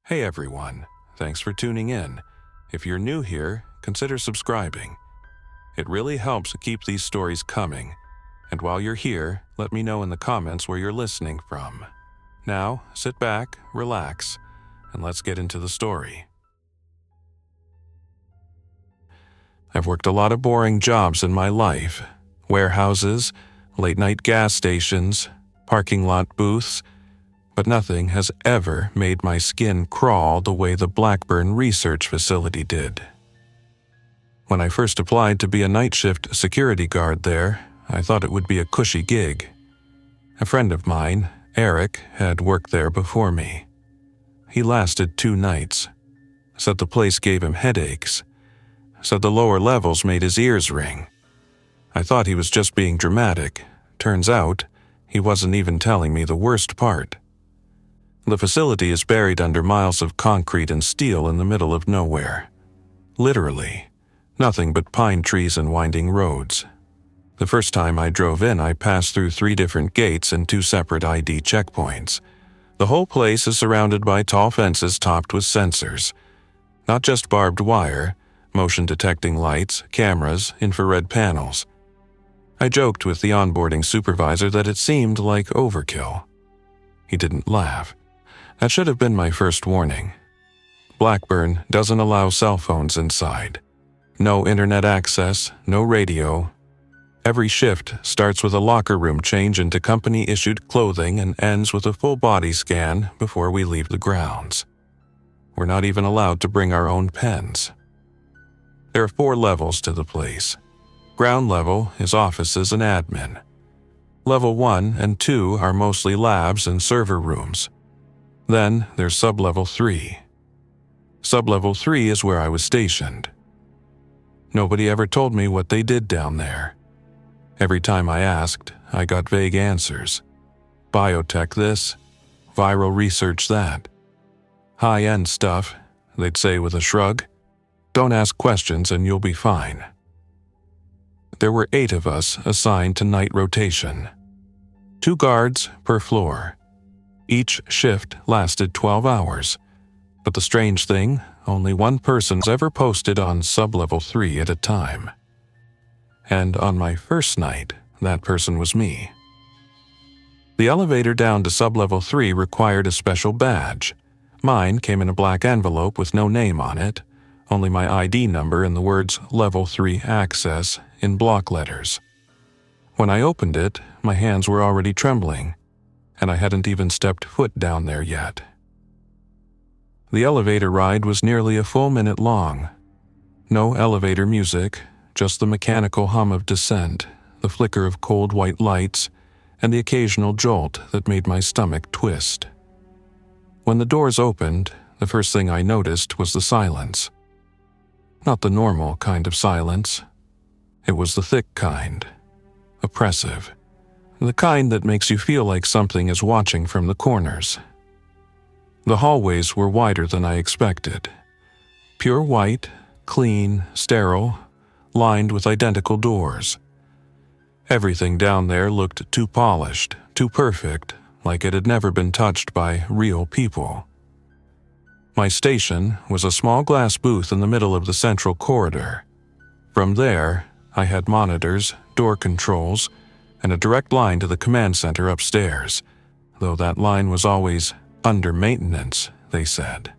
Hey everyone, thanks for tuning in. If you're new here, consider subscribing. It really helps keep these stories coming. And while you're here, let me know in the comments where you're listening from. Now, sit back, relax, and let's get into the story. I've worked a lot of boring jobs in my life. Warehouses, late-night gas stations, parking lot booths, but nothing has ever made my skin crawl the way the Blackburn Research Facility did. When I first applied to be a night shift security guard there, I thought it would be a cushy gig. A friend of mine, Eric, had worked there before me. He lasted 2 nights. Said the place gave him headaches. Said the lower levels made his ears ring. I thought he was just being dramatic. Turns out, he wasn't even telling me the worst part. The facility is buried under miles of concrete and steel in the middle of nowhere. Literally, nothing but pine trees and winding roads. The first time I drove in, I passed through 3 different gates and 2 separate ID checkpoints. The whole place is surrounded by tall fences topped with sensors. Not just barbed wire, motion-detecting lights, cameras, infrared panels. I joked with the onboarding supervisor that it seemed like overkill. He didn't laugh. That should have been my first warning. Blackburn doesn't allow cell phones inside. No internet access, no radio. Every shift starts with a locker room change into company-issued clothing and ends with a full body scan before we leave the grounds. We're not even allowed to bring our own pens. There are 4 levels to the place. Ground level is offices and admin. Level 1 and 2 are mostly labs and server rooms. Then there's sub-level 3. Sub-level 3 is where I was stationed. Nobody ever told me what they did down there. Every time I asked, I got vague answers. Biotech this, viral research that. High-end stuff, they'd say with a shrug. Don't ask questions and you'll be fine. There were 8 of us assigned to night rotation. 2 guards per floor. Each shift lasted 12 hours. But the strange thing, only one person's ever posted on sub-level 3 at a time. And on my first night, that person was me. The elevator down to sub-level 3 required a special badge. Mine came in a black envelope with no name on it, only my ID number and the words Level 3 Access in block letters. When I opened it, my hands were already trembling, and I hadn't even stepped foot down there yet. The elevator ride was nearly a full minute long. No elevator music, just the mechanical hum of descent, the flicker of cold white lights, and the occasional jolt that made my stomach twist. When the doors opened, the first thing I noticed was the silence. Not the normal kind of silence. It was the thick kind. Oppressive. The kind that makes you feel like something is watching from the corners. The hallways were wider than I expected. Pure white, clean, sterile, lined with identical doors. Everything down there looked too polished, too perfect, like it had never been touched by real people. My station was a small glass booth in the middle of the central corridor. From there, I had monitors, door controls, and a direct line to the command center upstairs, though that line was always under maintenance, they said.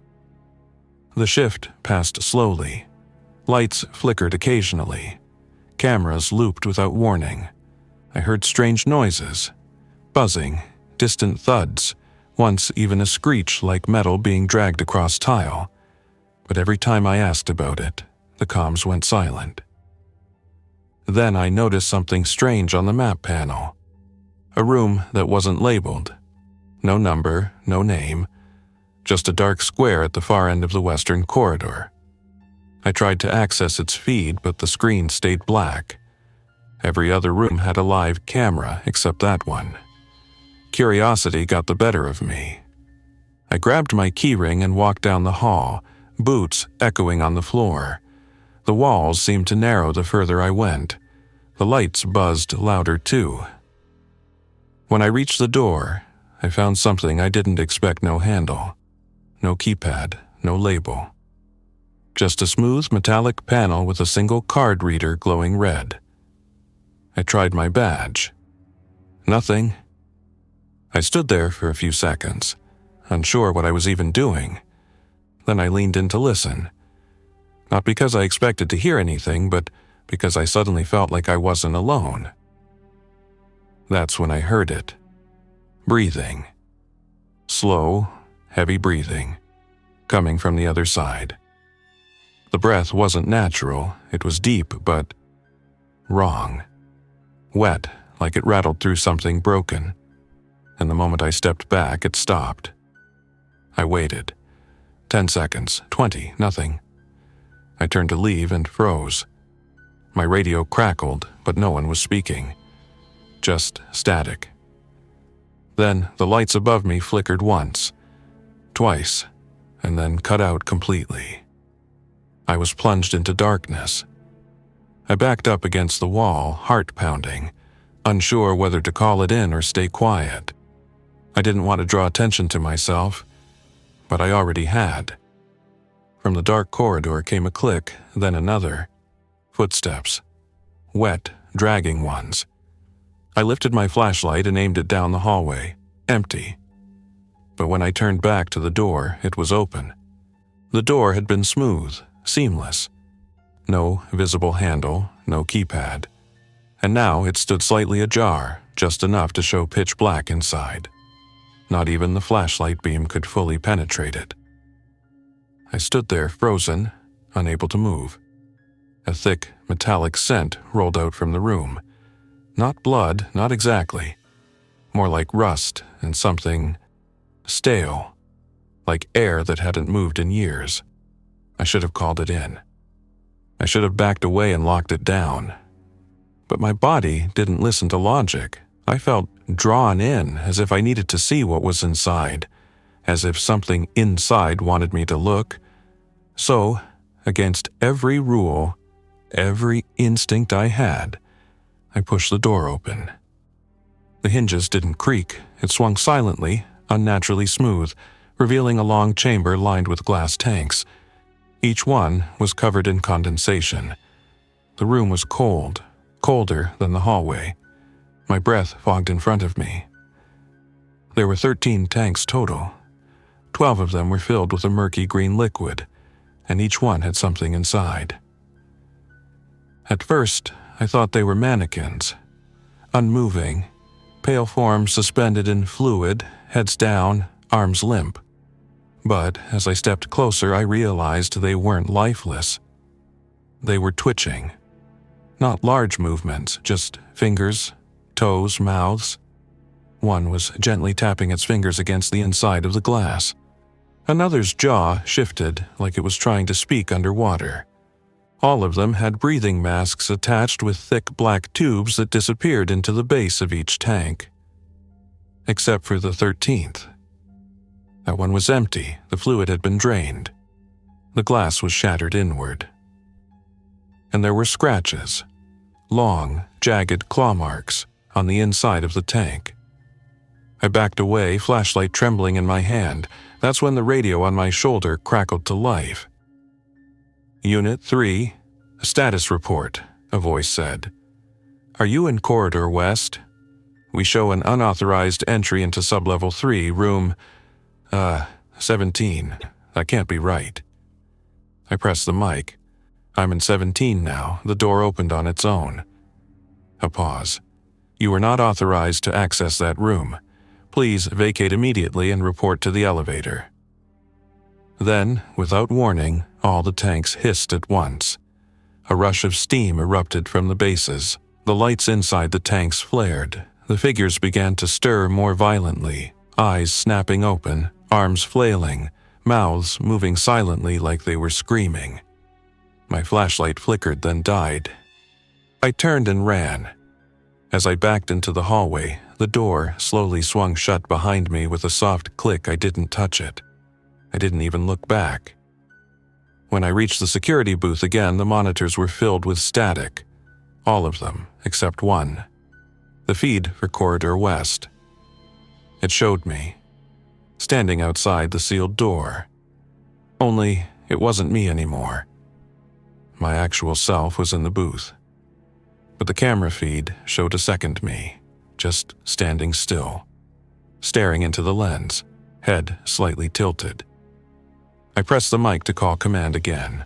The shift passed slowly. Lights flickered occasionally. Cameras looped without warning. I heard strange noises, buzzing, distant thuds, once even a screech like metal being dragged across tile. But every time I asked about it, the comms went silent. Then I noticed something strange on the map panel. A room that wasn't labeled. No number, no name. Just a dark square at the far end of the western corridor. I tried to access its feed, but the screen stayed black. Every other room had a live camera except that one. Curiosity got the better of me. I grabbed my keyring and walked down the hall, boots echoing on the floor. The walls seemed to narrow the further I went. The lights buzzed louder too. When I reached the door, I found something I didn't expect no handle. no keypad, no label. Just a smooth metallic panel with a single card reader glowing red. I tried my badge. Nothing. I stood there for a few seconds, unsure what I was even doing. Then I leaned in to listen. Not because I expected to hear anything, but because I suddenly felt like I wasn't alone. That's when I heard it. Breathing. Slow, heavy breathing, coming from the other side. The breath wasn't natural, it was deep, but wrong. Wet, like it rattled through something broken. And the moment I stepped back, it stopped. I waited. 10 seconds, 20, nothing. I turned to leave and froze. My radio crackled, but no one was speaking. Just static. Then the lights above me flickered once, twice, and then cut out completely. I was plunged into darkness. I backed up against the wall, heart pounding, unsure whether to call it in or stay quiet. I didn't want to draw attention to myself, but I already had. From the dark corridor came a click, then another. Footsteps. Wet, dragging ones. I lifted my flashlight and aimed it down the hallway. Empty. But when I turned back to the door, it was open. The door had been smooth, seamless. No visible handle, no keypad. And now it stood slightly ajar, just enough to show pitch black inside. Not even the flashlight beam could fully penetrate it. I stood there frozen, unable to move. A thick, metallic scent rolled out from the room. Not blood, not exactly. More like rust and something stale, like air that hadn't moved in years. I should have called it in. I should have backed away and locked it down. But my body didn't listen to logic. I felt drawn in, as if I needed to see what was inside, as if something inside wanted me to look. So, against every rule, every instinct I had, I pushed the door open. The hinges didn't creak. It swung silently, unnaturally smooth, revealing a long chamber lined with glass tanks. Each one was covered in condensation. The room was cold, colder than the hallway. My breath fogged in front of me. There were 13 tanks total. 12 of them were filled with a murky green liquid, and each one had something inside. At first, I thought they were mannequins. Unmoving, pale forms suspended in fluid, heads down, arms limp. But as I stepped closer, I realized they weren't lifeless. They were twitching. Not large movements, just fingers, toes, mouths. One was gently tapping its fingers against the inside of the glass. Another's jaw shifted like it was trying to speak underwater. All of them had breathing masks attached with thick black tubes that disappeared into the base of each tank. Except for the 13th. That one was empty, the fluid had been drained. The glass was shattered inward. And there were scratches, long, jagged claw marks, on the inside of the tank. I backed away, flashlight trembling in my hand. That's when the radio on my shoulder crackled to life. Unit 3, status report, a voice said. Are you in Corridor West? We show an unauthorized entry into Sublevel 3, room, 17. That can't be right. I pressed the mic. I'm in 17 now. The door opened on its own. A pause. You are not authorized to access that room. Please vacate immediately and report to the elevator. Then, without warning, all the tanks hissed at once. A rush of steam erupted from the bases. The lights inside the tanks flared. The figures began to stir more violently, eyes snapping open, arms flailing, mouths moving silently like they were screaming. My flashlight flickered, then died. I turned and ran. As I backed into the hallway, the door slowly swung shut behind me with a soft click. I didn't touch it. I didn't even look back. When I reached the security booth again, the monitors were filled with static. All of them, except one. The feed for Corridor West. It showed me. standing outside the sealed door. Only it wasn't me anymore. My actual self was in the booth. But the camera feed showed a second me, just standing still, staring into the lens, head slightly tilted. I pressed the mic to call command again.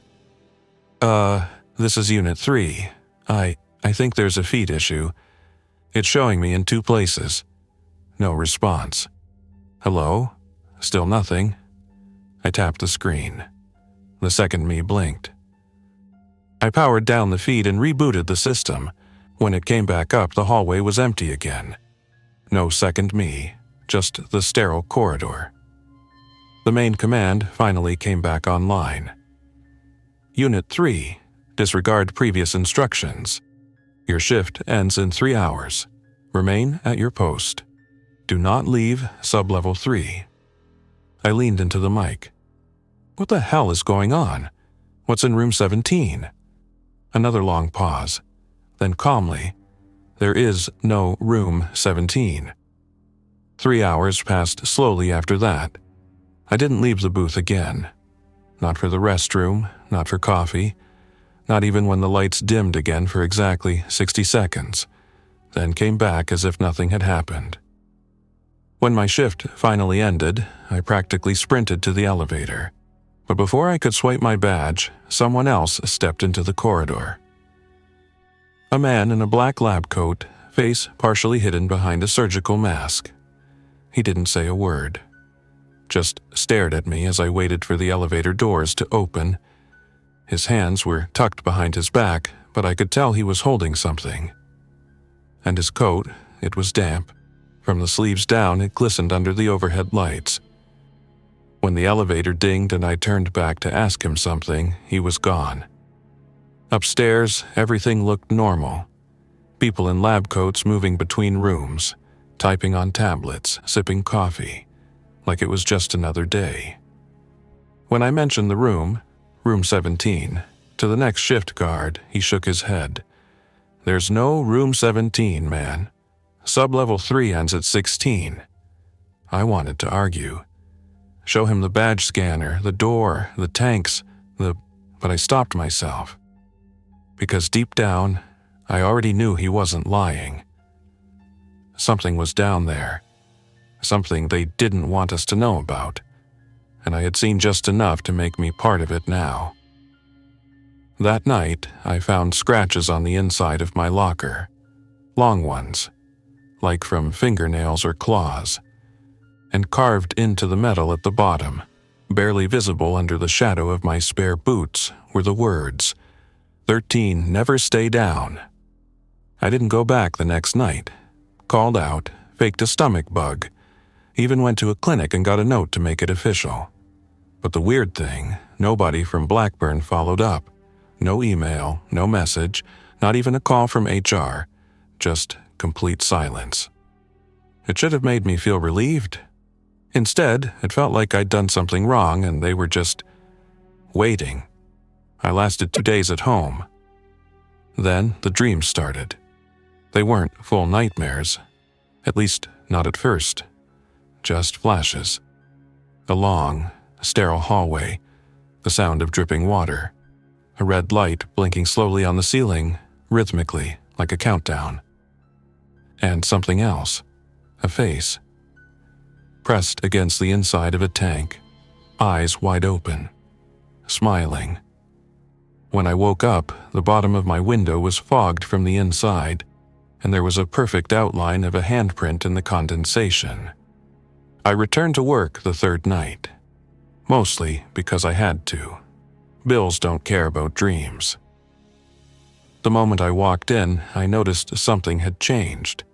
This is Unit 3. I think there's a feed issue. It's showing me in 2 places. No response. Hello? Still nothing. I tapped the screen. The second me blinked. I powered down the feed and rebooted the system. When it came back up, the hallway was empty again. No second me, just the sterile corridor. The main command finally came back online. Unit 3, disregard previous instructions. Your shift ends in 3 hours. Remain at your post. Do not leave Sublevel 3. I leaned into the mic. What the hell is going on? What's in room 17? Another long pause. Then calmly, there is no room 17. 3 hours passed slowly after that. I didn't leave the booth again. Not for the restroom, not for coffee, not even when the lights dimmed again for exactly 60 seconds, then came back as if nothing had happened. When my shift finally ended, I practically sprinted to the elevator. But before I could swipe my badge, someone else stepped into the corridor. A man in a black lab coat, face partially hidden behind a surgical mask. He didn't say a word. Just stared at me as I waited for the elevator doors to open. His hands were tucked behind his back, but I could tell he was holding something. And his coat, it was damp. From the sleeves down, it glistened under the overhead lights. When the elevator dinged and I turned back to ask him something, he was gone. Upstairs, everything looked normal. People in lab coats moving between rooms, typing on tablets, sipping coffee, like it was just another day. When I mentioned the room 17, to the next shift guard, he shook his head. There's no room 17, man. Sublevel 3 ends at 16. I wanted to argue. Show him the badge scanner, the door, the tanks, but I stopped myself. Because deep down, I already knew he wasn't lying. Something was down there. Something they didn't want us to know about. And I had seen just enough to make me part of it now. That night, I found scratches on the inside of my locker. Long ones, like from fingernails or claws. And carved into the metal at the bottom, barely visible under the shadow of my spare boots, were the words, 13 never stay down. I didn't go back the next night. Called out, faked a stomach bug, even went to a clinic and got a note to make it official. But the weird thing, nobody from Blackburn followed up. No email, no message, not even a call from HR, just complete silence. It should have made me feel relieved. Instead, it felt like I'd done something wrong and they were just waiting. I lasted 2 days at home. Then the dreams started. They weren't full nightmares, at least not at first. Just flashes. A long, sterile hallway, the sound of dripping water, a red light blinking slowly on the ceiling, rhythmically, like a countdown. And something else, a face. Pressed against the inside of a tank, eyes wide open, smiling. When I woke up, the bottom of my window was fogged from the inside, and there was a perfect outline of a handprint in the condensation. I returned to work the third night, mostly because I had to. Bills don't care about dreams. The moment I walked in, I noticed something had changed.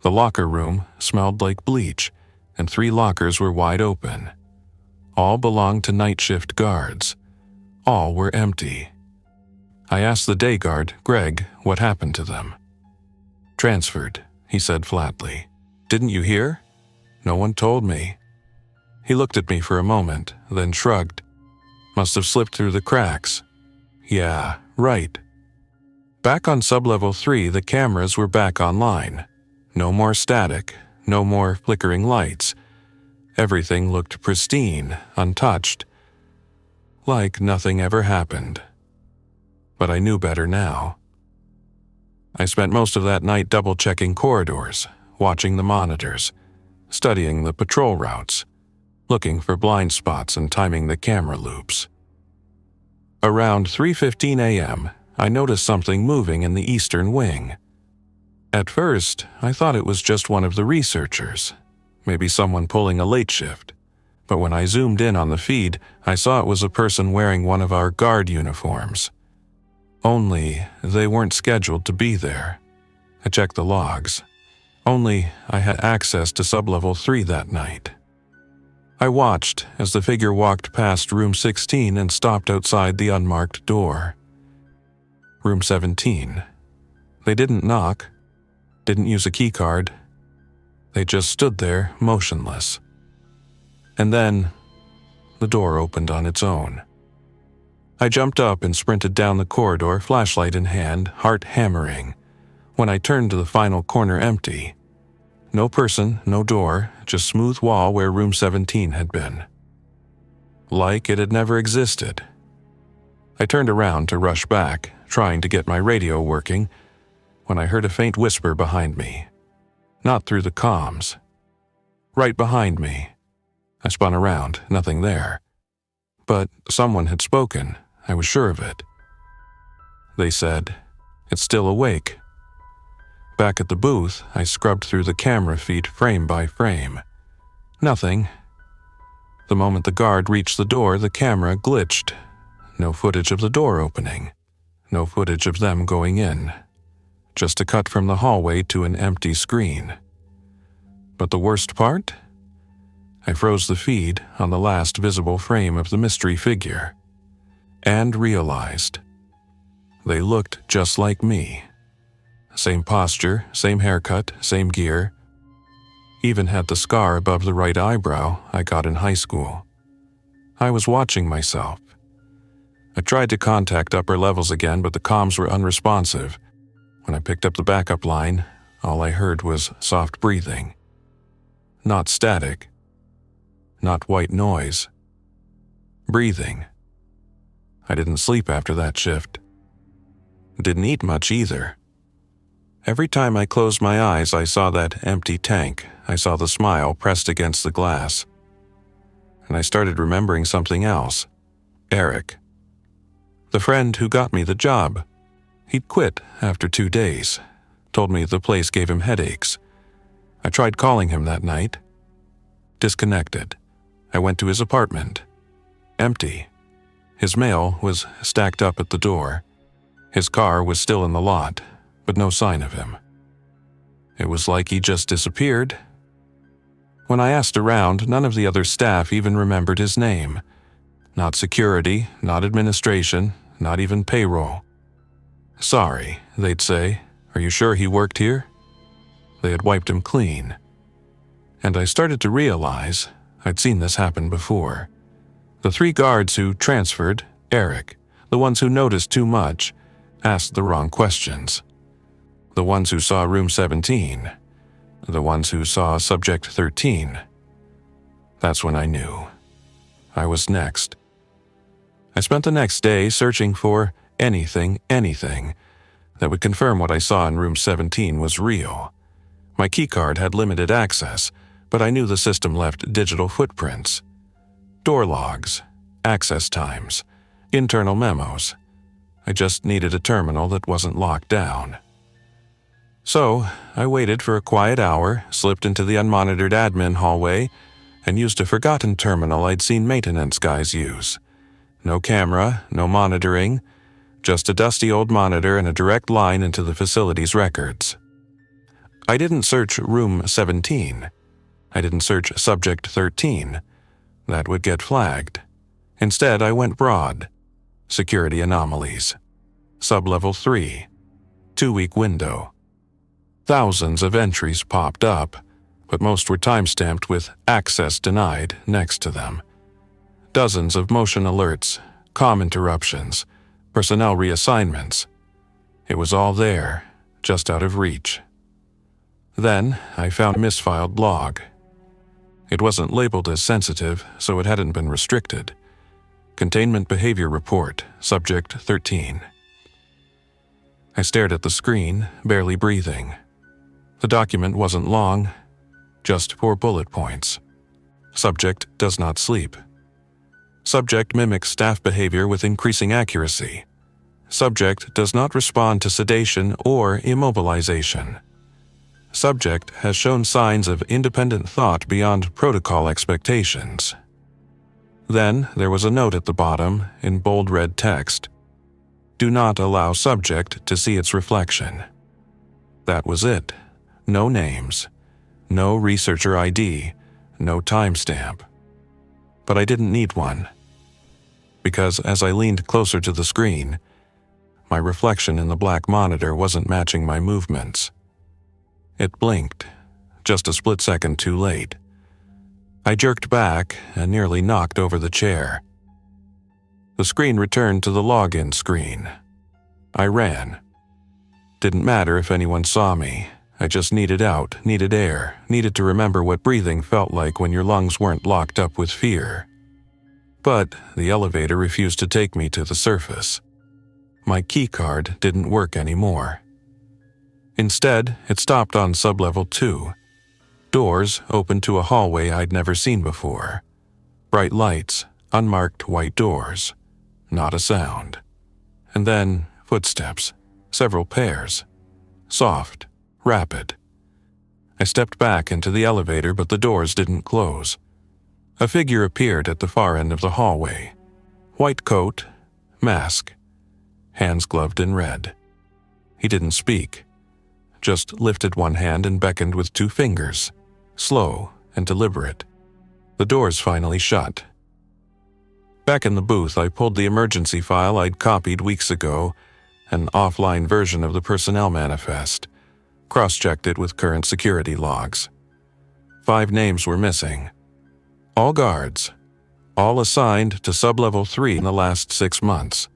The locker room smelled like bleach, and 3 lockers were wide open. All belonged to night shift guards. All were empty. I asked the day guard, Greg, what happened to them. Transferred, he said flatly. Didn't you hear? No one told me. He looked at me for a moment, then shrugged. Must have slipped through the cracks. Yeah, right. Back on Sublevel 3, the cameras were back online. No more static, no more flickering lights. Everything looked pristine, untouched, like nothing ever happened. But I knew better now. I spent most of that night double-checking corridors, watching the monitors, studying the patrol routes, looking for blind spots and timing the camera loops. Around 3:15 a.m., I noticed something moving in the eastern wing. At first, I thought it was just one of the researchers, maybe someone pulling a late shift. But when I zoomed in on the feed, I saw it was a person wearing one of our guard uniforms. Only they weren't scheduled to be there. I checked the logs. Only I had access to sublevel 3 that night. I watched as the figure walked past room 16 and stopped outside the unmarked door. Room 17. They didn't knock, didn't use a keycard. They just stood there, motionless. And then, the door opened on its own. I jumped up and sprinted down the corridor, flashlight in hand, heart hammering. When I turned to the final corner empty. No person, no door, just smooth wall where room 17 had been. Like it had never existed. I turned around to rush back, trying to get my radio working, when I heard a faint whisper behind me. Not through the comms. Right behind me. I spun around, nothing there. But someone had spoken, I was sure of it. They said, "It's still awake." Back at the booth, I scrubbed through the camera feed frame by frame. Nothing. The moment the guard reached the door, the camera glitched. No footage of the door opening. No footage of them going in. Just a cut from the hallway to an empty screen. But the worst part? I froze the feed on the last visible frame of the mystery figure. And realized. They looked just like me. Same posture, same haircut, same gear. Even had the scar above the right eyebrow I got in high school. I was watching myself. I tried to contact upper levels again, but the comms were unresponsive. When I picked up the backup line, all I heard was soft breathing. Not static. Not white noise. Breathing. I didn't sleep after that shift. Didn't eat much either. Every time I closed my eyes, I saw that empty tank. I saw the smile pressed against the glass. And I started remembering something else. Eric. The friend who got me the job. He'd quit after 2 days. Told me the place gave him headaches. I tried calling him that night. Disconnected. I went to his apartment. Empty. His mail was stacked up at the door. His car was still in the lot, but no sign of him. It was like he just disappeared. When I asked around, none of the other staff even remembered his name. Not security, not administration, not even payroll. "Sorry," they'd say. "Are you sure he worked here?" They had wiped him clean. And I started to realize I'd seen this happen before. The 3 guards who transferred, Eric, the ones who noticed too much, asked the wrong questions. The ones who saw room 17. The ones who saw subject 13. That's when I knew. I was next. I spent the next day searching for anything that would confirm what I saw in room 17 was real. My keycard had limited access, but I knew the system left digital footprints. Door logs, access times, internal memos. I just needed a terminal that wasn't locked down. So, I waited for a quiet hour, slipped into the unmonitored admin hallway, and used a forgotten terminal I'd seen maintenance guys use. No camera, no monitoring, just a dusty old monitor and a direct line into the facility's records. I didn't search room 17. I didn't search subject 13. That would get flagged. Instead, I went broad. Security anomalies. Sublevel 3. 2-week window. Thousands of entries popped up, but most were timestamped with "access denied" next to them. Dozens of motion alerts, comm interruptions, personnel reassignments. It was all there, just out of reach. Then I found a misfiled log. It wasn't labeled as sensitive, so it hadn't been restricted. Containment Behavior Report, Subject 13. I stared at the screen, barely breathing. The document wasn't long, just 4 bullet points. Subject does not sleep. Subject mimics staff behavior with increasing accuracy. Subject does not respond to sedation or immobilization. Subject has shown signs of independent thought beyond protocol expectations. Then there was a note at the bottom in bold red text. Do not allow subject to see its reflection. That was it. No names. No researcher ID. No timestamp. But I didn't need one. Because as I leaned closer to the screen, my reflection in the black monitor wasn't matching my movements. It blinked, just a split second too late. I jerked back and nearly knocked over the chair. The screen returned to the login screen. I ran. Didn't matter if anyone saw me. I just needed out, needed air, needed to remember what breathing felt like when your lungs weren't locked up with fear. But the elevator refused to take me to the surface. My keycard didn't work anymore. Instead, it stopped on sublevel 2. Doors opened to a hallway I'd never seen before. Bright lights, unmarked white doors. Not a sound. And then footsteps, several pairs. Soft, rapid. I stepped back into the elevator, but the doors didn't close. A figure appeared at the far end of the hallway. White coat, mask, hands gloved in red. He didn't speak, just lifted one hand and beckoned with 2 fingers, slow and deliberate. The doors finally shut. Back in the booth, I pulled the emergency file I'd copied weeks ago, an offline version of the personnel manifest, cross-checked it with current security logs. 5 names were missing. All guards, all assigned to sublevel 3 in the last 6 months.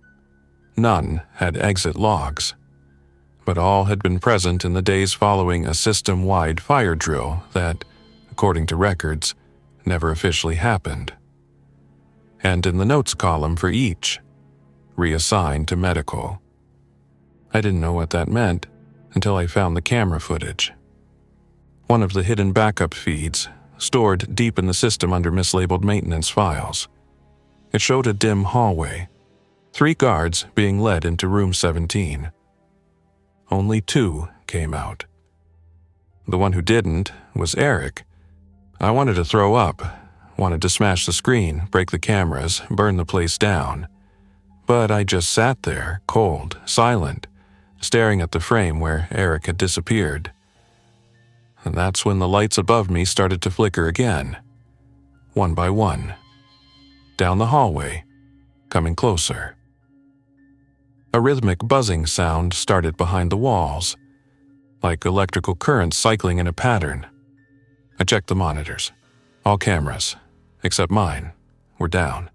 None had exit logs, but all had been present in the days following a system-wide fire drill that, according to records, never officially happened. And in the notes column for each, reassigned to medical. I didn't know what that meant until I found the camera footage. One of the hidden backup feeds, stored deep in the system under mislabeled maintenance files. It showed a dim hallway, 3 guards being led into room 17. Only 2 came out. The one who didn't was Eric. I wanted to throw up, wanted to smash the screen, break the cameras, burn the place down. But I just sat there, cold, silent, staring at the frame where Eric had disappeared. And that's when the lights above me started to flicker again, one by one. Down the hallway, coming closer. A rhythmic buzzing sound started behind the walls, like electrical currents cycling in a pattern. I checked the monitors. All cameras, except mine, were down.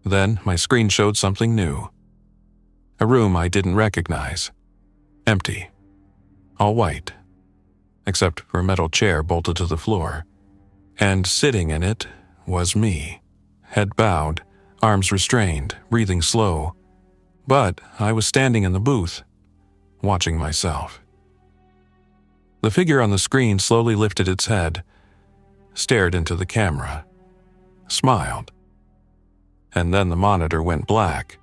Then my screen showed something new. A room I didn't recognize. Empty. All white, except for a metal chair bolted to the floor. And sitting in it was me, head bowed, arms restrained, breathing slow. But I was standing in the booth, watching myself. The figure on the screen slowly lifted its head, stared into the camera, smiled. And then the monitor went black.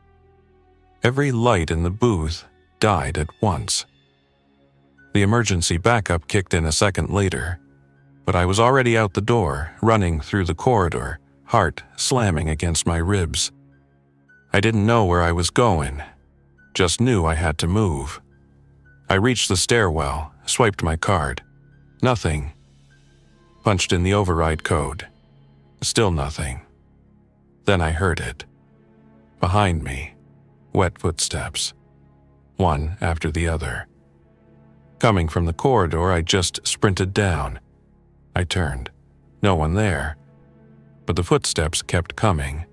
Every light in the booth died at once. The emergency backup kicked in a second later, but I was already out the door, running through the corridor, heart slamming against my ribs. I didn't know where I was going, just knew I had to move. I reached the stairwell, swiped my card. Nothing. Punched in the override code. Still nothing. Then I heard it. Behind me, wet footsteps, one after the other. Coming from the corridor, I just sprinted down. I turned. No one there. But the footsteps kept coming.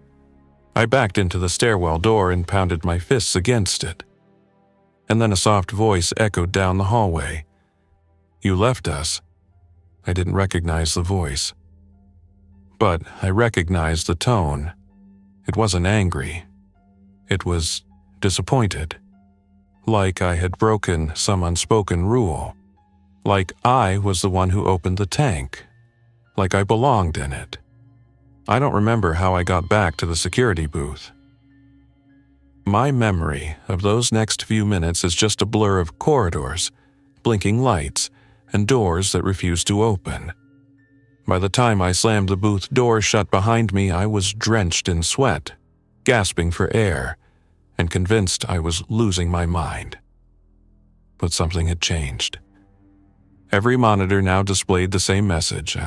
I backed into the stairwell door and pounded my fists against it. And then a soft voice echoed down the hallway. "You left us." I didn't recognize the voice. But I recognized the tone. It wasn't angry. It was disappointed. Like I had broken some unspoken rule. Like I was the one who opened the tank. Like I belonged in it. I don't remember how I got back to the security booth. My memory of those next few minutes is just a blur of corridors, blinking lights, and doors that refused to open. By the time I slammed the booth door shut behind me, I was drenched in sweat, gasping for air, and convinced I was losing my mind. But something had changed. Every monitor now displayed the same message.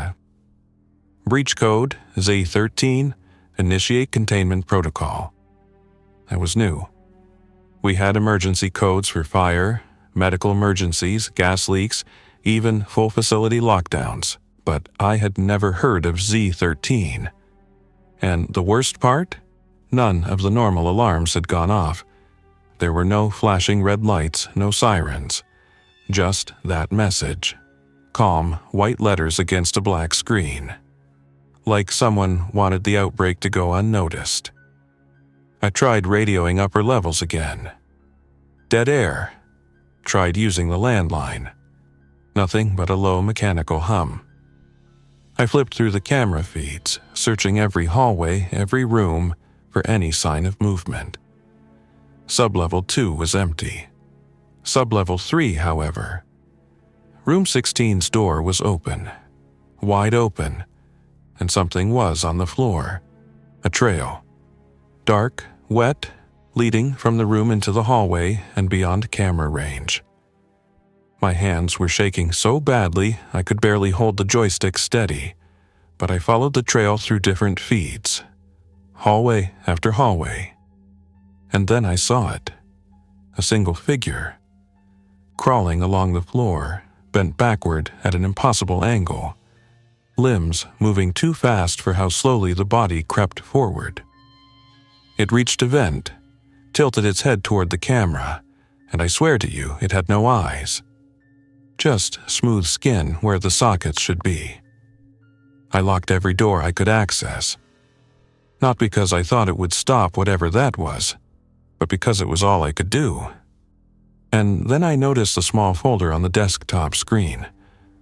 Breach code Z13, initiate containment protocol. I was new. We had emergency codes for fire, medical emergencies, gas leaks, even full facility lockdowns, but I had never heard of Z13. And the worst part? None of the normal alarms had gone off. There were no flashing red lights, no sirens. Just that message. Calm, white letters against a black screen. Like someone wanted the outbreak to go unnoticed. I tried radioing upper levels again. Dead air. Tried using the landline. Nothing but a low mechanical hum. I flipped through the camera feeds, searching every hallway, every room, for any sign of movement. Sublevel 2 was empty. Sublevel 3, however. Room 16's door was open. Wide open. And something was on the floor. A trail. Dark, wet, leading from the room into the hallway and beyond camera range. My hands were shaking so badly I could barely hold the joystick steady, but I followed the trail through different feeds. Hallway after hallway. And then I saw it. A single figure. Crawling along the floor, bent backward at an impossible angle. Limbs moving too fast for how slowly the body crept forward. It reached a vent, tilted its head toward the camera, and I swear to you, it had no eyes. Just smooth skin where the sockets should be. I locked every door I could access. Not because I thought it would stop whatever that was, but because it was all I could do. And then I noticed a small folder on the desktop screen,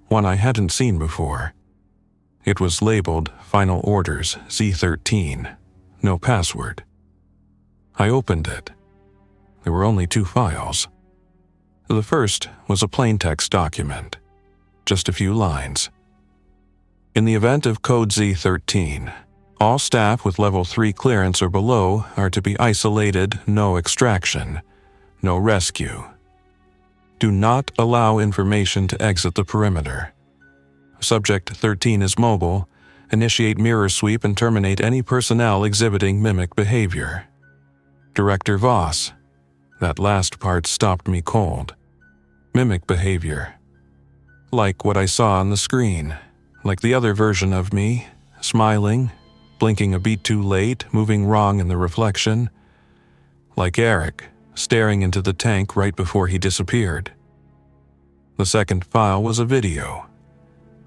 one I hadn't seen before. It was labeled Final Orders Z13, no password. I opened it. There were only 2 files. The first was a plain text document, just a few lines. In the event of Code Z13, all staff with Level 3 clearance or below are to be isolated, no extraction, no rescue. Do not allow information to exit the perimeter. Subject 13 is mobile. Initiate mirror sweep and terminate any personnel exhibiting mimic behavior. Director Voss. That last part stopped me cold. Mimic behavior. Like what I saw on the screen. Like the other version of me, smiling, blinking a beat too late, moving wrong in the reflection. Like Eric, staring into the tank right before he disappeared. The second file was a video.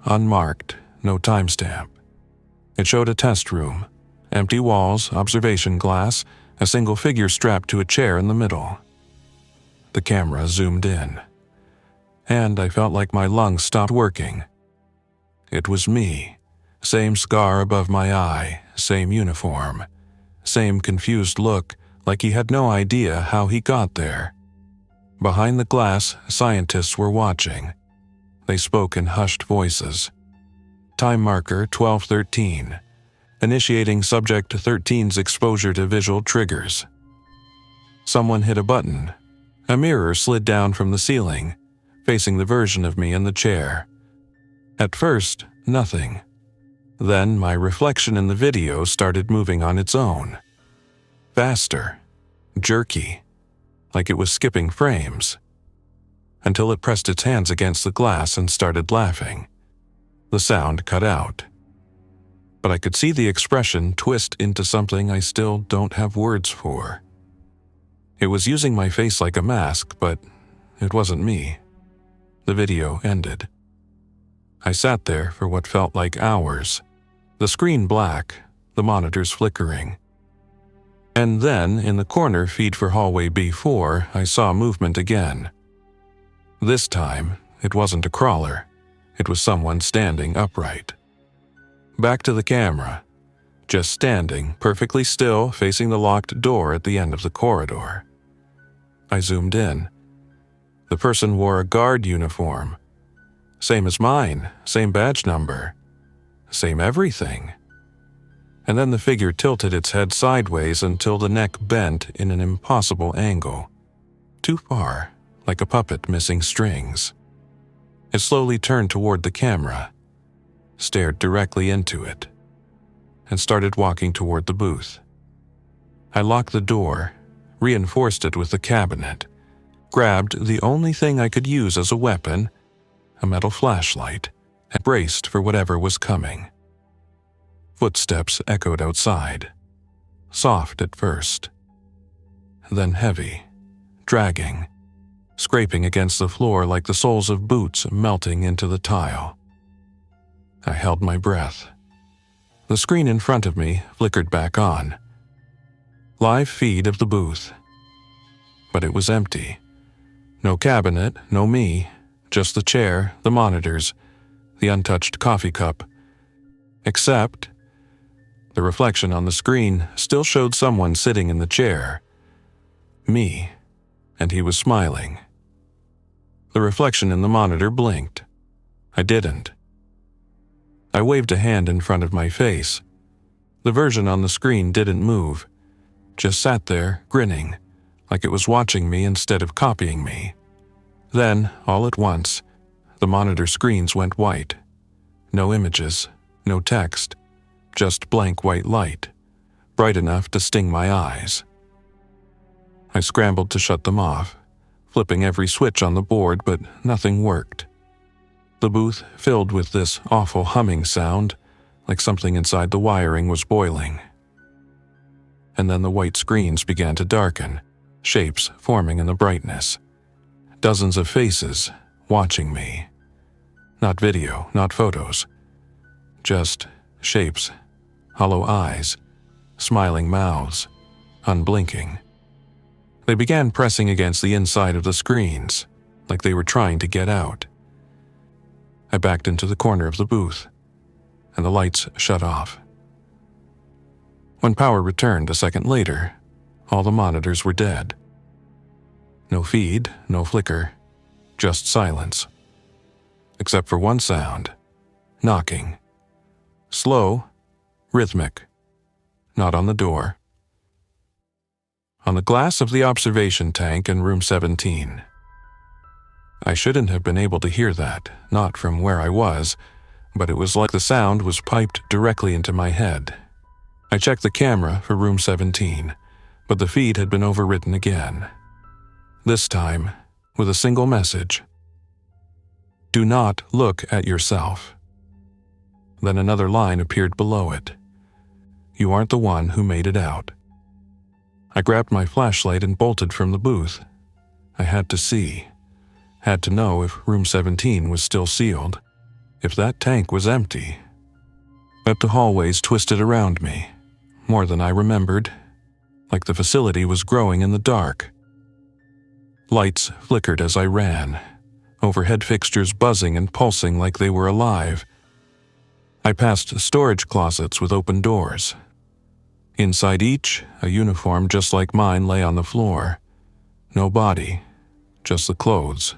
Unmarked, no timestamp. It showed a test room, empty walls, observation glass, a single figure strapped to a chair in the middle. The camera zoomed in, and I felt like my lungs stopped working. It was me, same scar above my eye, same uniform, same confused look, like he had no idea how he got there. Behind the glass, scientists were watching. They spoke in hushed voices. Time marker 12:13. Initiating Subject 13's exposure to visual triggers. Someone hit a button. A mirror slid down from the ceiling, facing the version of me in the chair. At first, nothing. Then my reflection in the video started moving on its own. Faster. Jerky. Like it was skipping frames. Until it pressed its hands against the glass and started laughing. The sound cut out. But I could see the expression twist into something I still don't have words for. It was using my face like a mask, but it wasn't me. The video ended. I sat there for what felt like hours, The screen black, the monitors flickering. And then, in the corner feed for hallway B4, I saw movement again. This time, it wasn't a crawler. It was someone standing upright. Back to the camera. Just standing, perfectly still, facing the locked door at the end of the corridor. I zoomed in. The person wore a guard uniform. Same as mine, same badge number. Same everything. And then the figure tilted its head sideways until the neck bent in an impossible angle. Too far, like a puppet missing strings. It slowly turned toward the camera, stared directly into it, and started walking toward the booth. I locked the door, reinforced it with the cabinet, grabbed the only thing I could use as a weapon, a metal flashlight, and braced for whatever was coming. Footsteps echoed outside, soft at first, then heavy, dragging, scraping against the floor like the soles of boots melting into the tile. I held my breath. The screen in front of me flickered back on. Live feed of the booth. But it was empty. No cabinet, no me, just the chair, the monitors, the untouched coffee cup. Except, the reflection on the screen still showed someone sitting in the chair. Me, and he was smiling. The reflection in the monitor blinked. I didn't. I waved a hand in front of my face. The version on the screen didn't move, just sat there, grinning, like it was watching me instead of copying me. Then, all at once, the monitor screens went white. No images, no text, just blank white light, bright enough to sting my eyes. I scrambled to shut them off, flipping every switch on the board, but nothing worked. The booth filled with this awful humming sound, like something inside the wiring was boiling. And then the white screens began to darken, shapes forming in the brightness. Dozens of faces watching me. Not video, not photos. Just shapes, hollow eyes, smiling mouths, unblinking. They began pressing against the inside of the screens, like they were trying to get out. I backed into the corner of the booth, and the lights shut off. When power returned a second later, all the monitors were dead. No feed, no flicker, just silence. Except for one sound, knocking. Slow, rhythmic, not on the door. On the glass of the observation tank in room 17. I shouldn't have been able to hear that, not from where I was, but it was like the sound was piped directly into my head. I checked the camera for room 17, but the feed had been overwritten again. This time, with a single message. Do not look at yourself. Then another line appeared below it. You aren't the one who made it out. I grabbed my flashlight and bolted from the booth. I had to see. Had to know if room 17 was still sealed. If that tank was empty. But the hallways twisted around me. More than I remembered. Like the facility was growing in the dark. Lights flickered as I ran. Overhead fixtures buzzing and pulsing like they were alive. I passed storage closets with open doors. Inside each, a uniform just like mine lay on the floor. No body, just the clothes.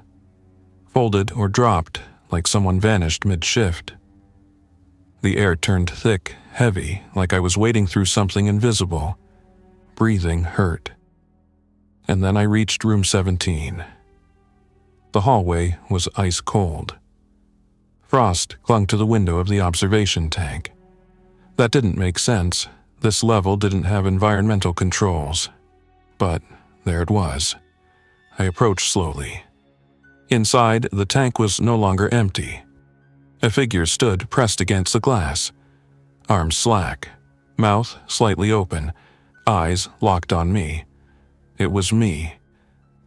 Folded or dropped like someone vanished mid-shift. The air turned thick, heavy, like I was wading through something invisible. Breathing hurt. And then I reached room 17. The hallway was ice cold. Frost clung to the window of the observation tank. That didn't make sense. This level didn't have environmental controls. But there it was. I approached slowly. Inside, the tank was no longer empty. A figure stood pressed against the glass. Arms slack, mouth slightly open, eyes locked on me. It was me,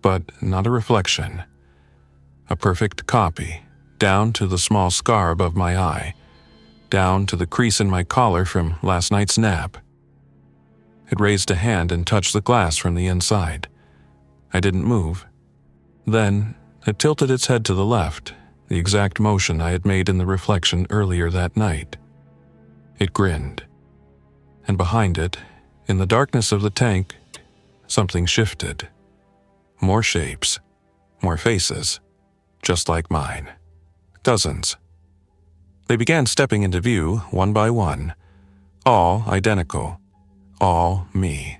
but not a reflection. A perfect copy, down to the small scar above my eye. down to the crease in my collar from last night's nap. It raised a hand and touched the glass from the inside. I didn't move. Then, it tilted its head to the left, the exact motion I had made in the reflection earlier that night. It grinned. And behind it, in the darkness of the tank, something shifted. More shapes, more faces, just like mine. Dozens. They began stepping into view, one by one, all identical, all me.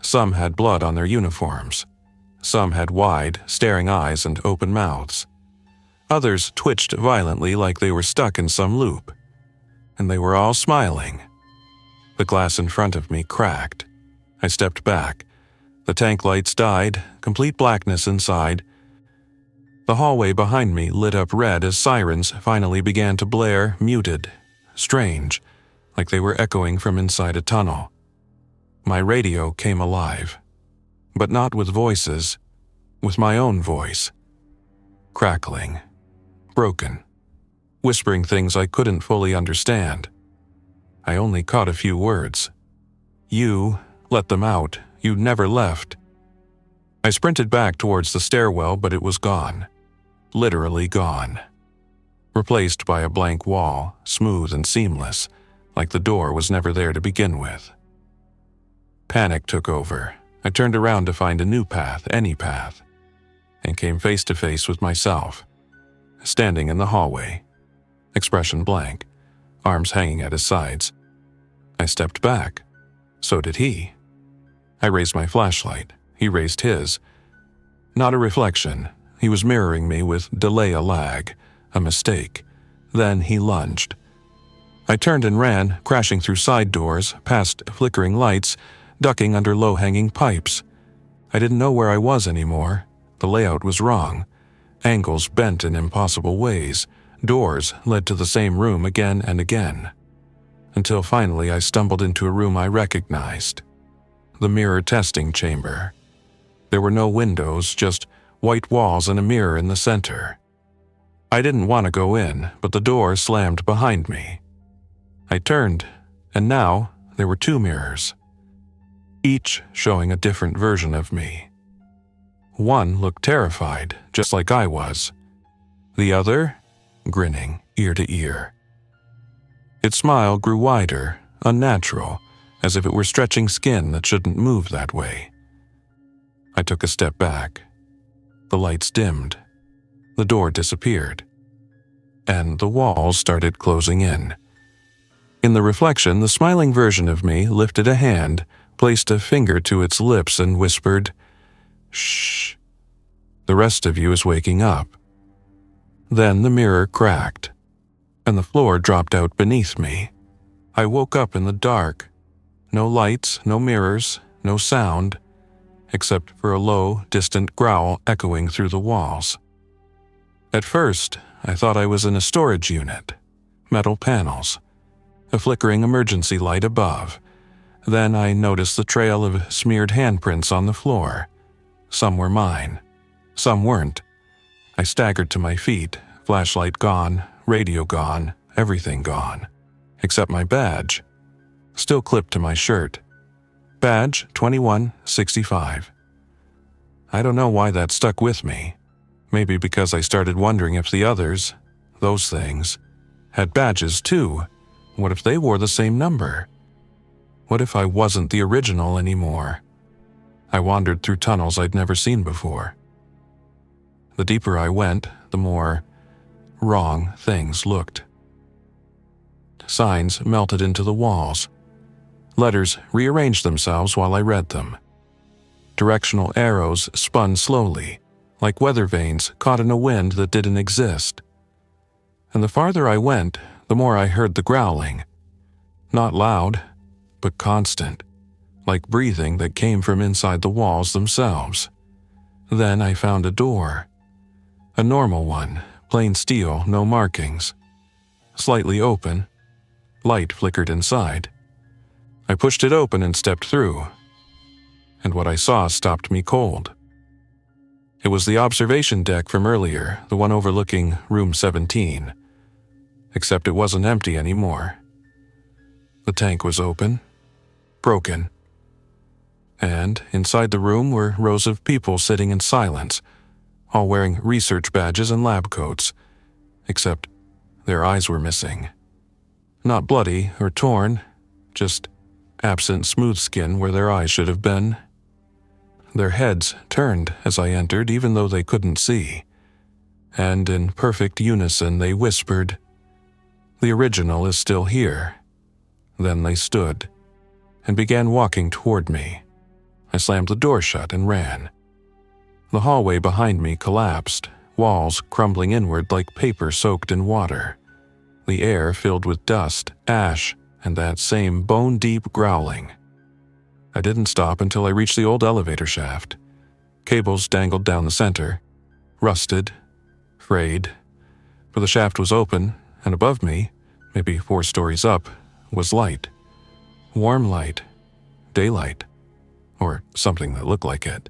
Some had blood on their uniforms. Some had wide, staring eyes and open mouths. Others twitched violently like they were stuck in some loop. And they were all smiling. The glass in front of me cracked. I stepped back. The tank lights died, complete blackness inside. The hallway behind me lit up red as sirens finally began to blare, muted, strange, like they were echoing from inside a tunnel. My radio came alive, but not with voices, with my own voice. Crackling, broken, whispering things I couldn't fully understand. I only caught a few words. You let them out. You never left. I sprinted back towards the stairwell, but it was gone. Literally gone. Replaced by a blank wall, smooth and seamless, like the door was never there to begin with. Panic took over. I turned around to find a new path, any path, and came face to face with myself, standing in the hallway, expression blank, arms hanging at his sides. I stepped back. So did he. I raised my flashlight. He raised his. Not a reflection. He was mirroring me with delay, a lag, a mistake. Then he lunged. I turned and ran, crashing through side doors, past flickering lights, ducking under low-hanging pipes. I didn't know where I was anymore. The layout was wrong. Angles bent in impossible ways. Doors led to the same room again and again. Until finally I stumbled into a room I recognized. The mirror testing chamber. There were no windows, just white walls and a mirror in the center. I didn't want to go in, but the door slammed behind me. I turned, and now there were two mirrors, each showing a different version of me. One looked terrified, just like I was. The other, grinning ear to ear. Its smile grew wider, unnatural, as if it were stretching skin that shouldn't move that way. I took a step back. The lights dimmed. The door disappeared. And the walls started closing in. In the reflection, the smiling version of me lifted a hand, placed a finger to its lips, and whispered, "Shh. The rest of you is waking up." Then the mirror cracked, and the floor dropped out beneath me. I woke up in the dark. No lights, no mirrors, no sound, except for a low, distant growl echoing through the walls. At first, I thought I was in a storage unit. Metal panels. A flickering emergency light above. Then I noticed the trail of smeared handprints on the floor. Some were mine. Some weren't. I staggered to my feet, flashlight gone, radio gone, everything gone. Except my badge. Still clipped to my shirt. Badge 2165. I don't know why that stuck with me. Maybe because I started wondering if the others, those things, had badges too. What if they wore the same number? What if I wasn't the original anymore? I wandered through tunnels I'd never seen before. The deeper I went, the more wrong things looked. Signs melted into the walls. Letters rearranged themselves while I read them. Directional arrows spun slowly, like weather vanes caught in a wind that didn't exist. And the farther I went, the more I heard the growling. Not loud, but constant, like breathing that came from inside the walls themselves. Then I found a door. A normal one, plain steel, no markings. Slightly open. Light flickered inside. I pushed it open and stepped through. And what I saw stopped me cold. It was the observation deck from earlier, the one overlooking room 17. except it wasn't empty anymore. The tank was open, broken, and inside the room were rows of people sitting in silence, all wearing research badges and lab coats, except their eyes were missing. Not bloody or torn, just absent smooth skin where their eyes should have been. Their heads turned as I entered, even though they couldn't see, and in perfect unison they whispered, "The original is still here." Then they stood and began walking toward me. I slammed the door shut and ran. The hallway behind me collapsed, walls crumbling inward like paper soaked in water. The air filled with dust, ash, and that same bone-deep growling. I didn't stop until I reached the old elevator shaft. Cables dangled down the center, rusted, frayed, but the shaft was open, and above me, maybe 4 stories up, was light. Warm light. Daylight. Or something that looked like it.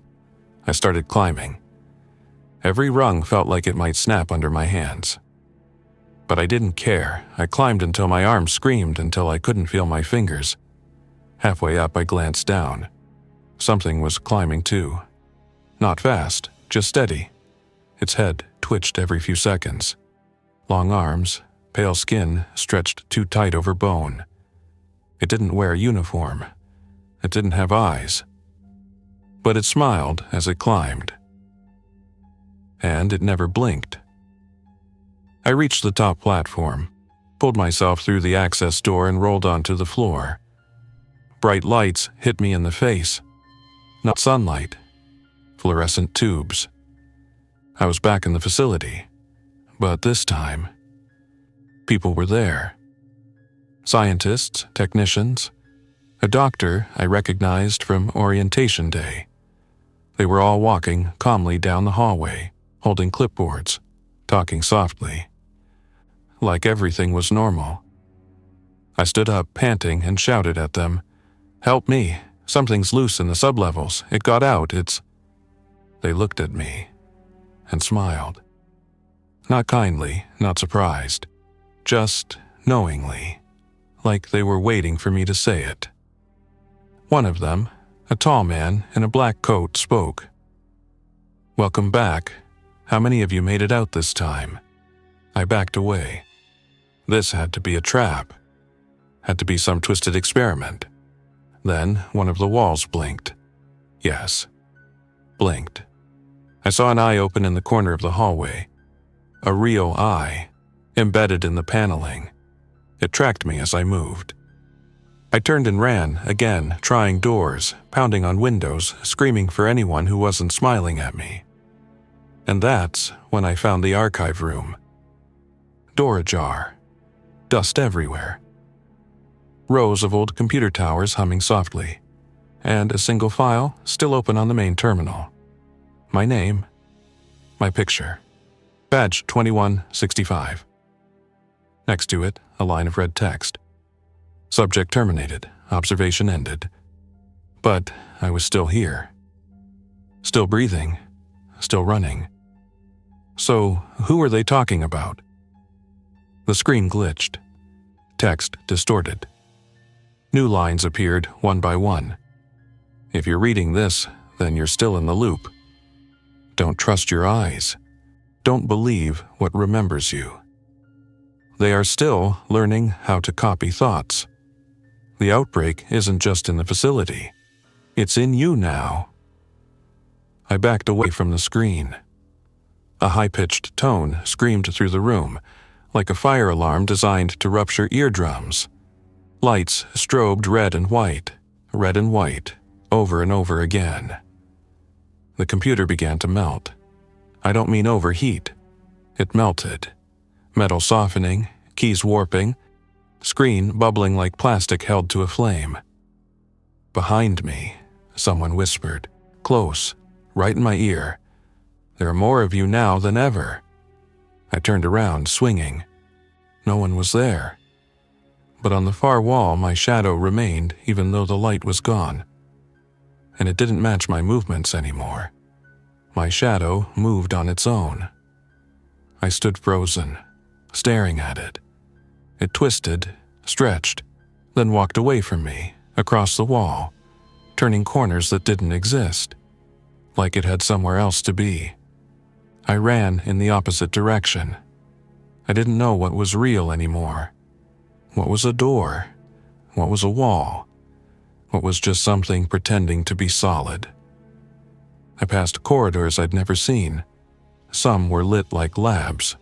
I started climbing. Every rung felt like it might snap under my hands. But I didn't care. I climbed until my arms screamed until I couldn't feel my fingers. Halfway up, I glanced down. Something was climbing too. Not fast, just steady. Its head twitched every few seconds. Long arms, pale skin stretched too tight over bone. It didn't wear a uniform. It didn't have eyes. But it smiled as it climbed. And it never blinked. I reached the top platform, pulled myself through the access door and rolled onto the floor. Bright lights hit me in the face. Not sunlight. Fluorescent tubes. I was back in the facility. But this time, people were there. Scientists, technicians, a doctor I recognized from orientation day. They were all walking calmly down the hallway, holding clipboards, talking softly. Like everything was normal. I stood up, panting, and shouted at them, "Help me! Something's loose in the sublevels. It got out. It's..." They looked at me and smiled. Not kindly, not surprised. Just knowingly, like they were waiting for me to say it. One of them, a tall man in a black coat, spoke. "Welcome back. How many of you made it out this time?" I backed away. This had to be a trap. Had to be some twisted experiment. Then one of the walls blinked. Yes, blinked. I saw an eye open in the corner of the hallway. A real eye, embedded in the paneling. It tracked me as I moved. I turned and ran, again, trying doors, pounding on windows, screaming for anyone who wasn't smiling at me. And that's when I found the archive room. Door ajar. Dust everywhere. Rows of old computer towers humming softly. And a single file still open on the main terminal. My name. My picture. Badge 2165. Next to it, a line of red text. Subject terminated. Observation ended. But I was still here. Still breathing. Still running. So, who were they talking about? The screen glitched. Text distorted. New lines appeared one by one. If you're reading this, then you're still in the loop. Don't trust your eyes. Don't believe what remembers you. They are still learning how to copy thoughts. The outbreak isn't just in the facility. It's in you now. I backed away from the screen. A high-pitched tone screamed through the room, like a fire alarm designed to rupture eardrums. Lights strobed red and white, over and over again. The computer began to melt. I don't mean overheat. It melted. Metal softening, keys warping, screen bubbling like plastic held to a flame. Behind me, someone whispered, close, right in my ear. "There are more of you now than ever." I turned around, swinging. No one was there. But on the far wall, my shadow remained even though the light was gone. And it didn't match my movements anymore. My shadow moved on its own. I stood frozen, staring at it, It twisted, stretched, then walked away from me, across the wall, turning corners that didn't exist, like it had somewhere else to be. I ran in the opposite direction. I didn't know what was real anymore. What was a door? What was a wall? What was just something pretending to be solid? I passed corridors I'd never seen. Some were lit like labs.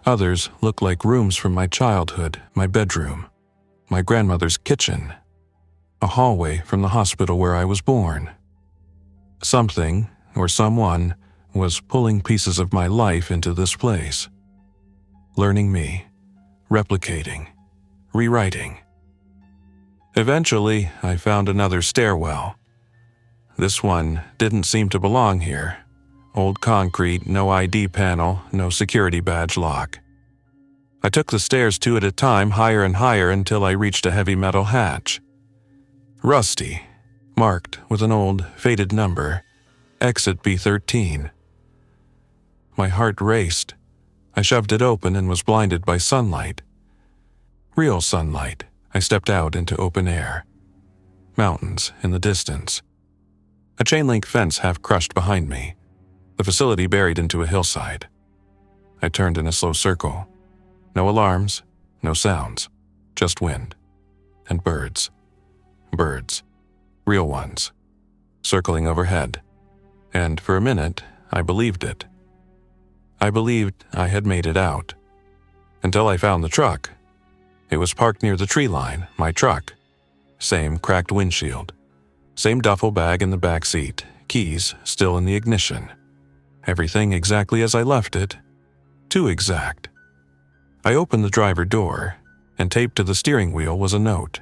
Others looked like rooms from my childhood, my bedroom, my grandmother's kitchen, a hallway from the hospital where I was born. Something, or someone, was pulling pieces of my life into this place. Learning me, replicating, rewriting. Eventually, I found another stairwell. This one didn't seem to belong here. Old concrete, no ID panel, no security badge lock. I took the stairs two at a time, higher and higher, until I reached a heavy metal hatch. Rusty, marked with an old, faded number, exit B13. My heart raced. I shoved it open and was blinded by sunlight. Real sunlight. I stepped out into open air. Mountains in the distance. A chain-link fence half crushed behind me. The facility buried into a hillside. I turned in a slow circle. No alarms, no sounds, just wind. And birds. Birds. Real ones. Circling overhead. And for a minute, I believed it. I believed I had made it out. Until I found the truck. It was parked near the tree line, my truck. Same cracked windshield. Same duffel bag in the back seat, keys still in the ignition. Everything exactly as I left it. Too exact. I opened the driver door, and taped to the steering wheel was a note.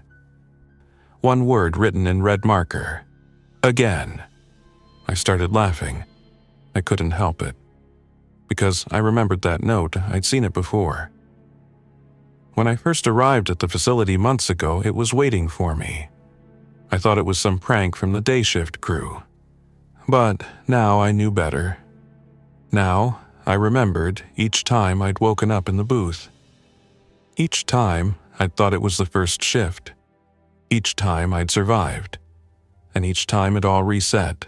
One word written in red marker. Again. I started laughing. I couldn't help it. Because I remembered that note, I'd seen it before. When I first arrived at the facility months ago, it was waiting for me. I thought it was some prank from the day shift crew. But now I knew better. Now I remembered each time I'd woken up in the booth. Each time I'd thought it was the first shift. Each time I'd survived. And each time it all reset.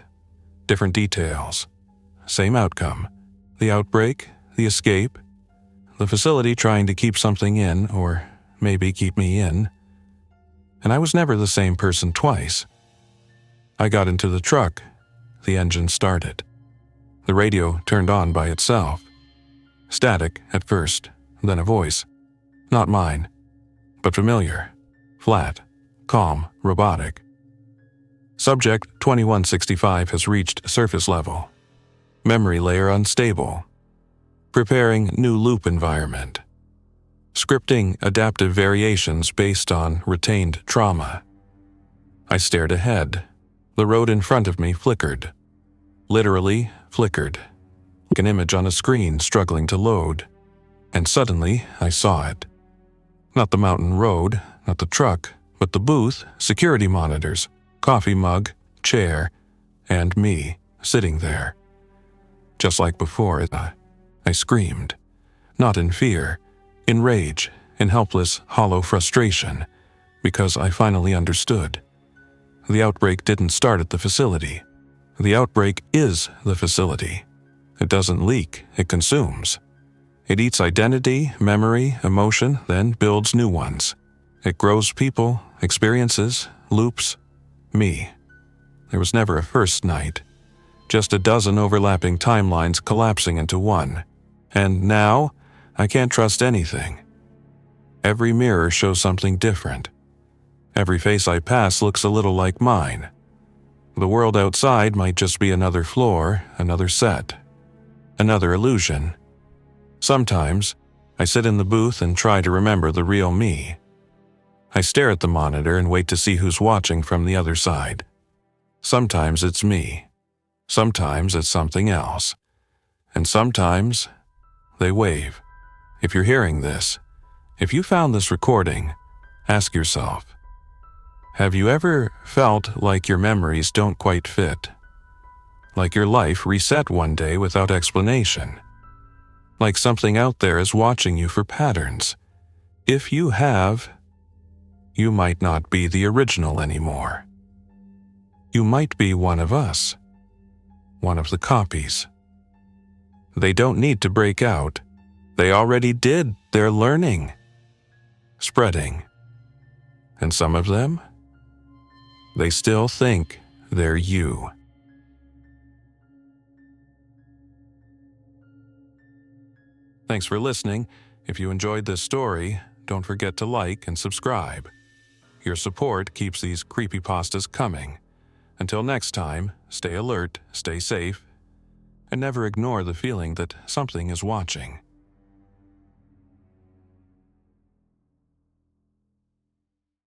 Different details. Same outcome. The outbreak, the escape, the facility trying to keep something in, or maybe keep me in. And I was never the same person twice. I got into the truck. The engine started. The radio turned on by itself. Static at first, then a voice. Not mine, but familiar. Flat, calm, robotic. Subject 2165 has reached surface level. Memory layer unstable. Preparing new loop environment. Scripting adaptive variations based on retained trauma. I stared ahead. The road in front of me flickered. Literally flickered. Like an image on a screen struggling to load. And suddenly I saw it. Not the mountain road, not the truck, but the booth, security monitors, coffee mug, chair, and me sitting there. Just like before, I screamed. Not in fear, in rage, in helpless, hollow frustration, because I finally understood. The outbreak didn't start at the facility. The outbreak is the facility. It doesn't leak, it consumes. It eats identity, memory, emotion, then builds new ones. It grows people, experiences, loops, me. There was never a first night. Just a dozen overlapping timelines collapsing into one. And now, I can't trust anything. Every mirror shows something different. Every face I pass looks a little like mine. The world outside might just be another floor, another set, another illusion. Sometimes, I sit in the booth and try to remember the real me. I stare at the monitor and wait to see who's watching from the other side. Sometimes it's me. Sometimes it's something else. And sometimes, they wave. If you're hearing this, if you found this recording, ask yourself, have you ever felt like your memories don't quite fit? Like your life reset one day without explanation? Like something out there is watching you for patterns, If you have, you might not be the original anymore. You might be one of us, one of the copies. They don't need to break out. They already did. They're learning, spreading. And some of them, they still think they're you. Thanks for listening. If you enjoyed this story, don't forget to like and subscribe. Your support keeps these creepypastas coming. Until next time, stay alert, stay safe, and never ignore the feeling that something is watching.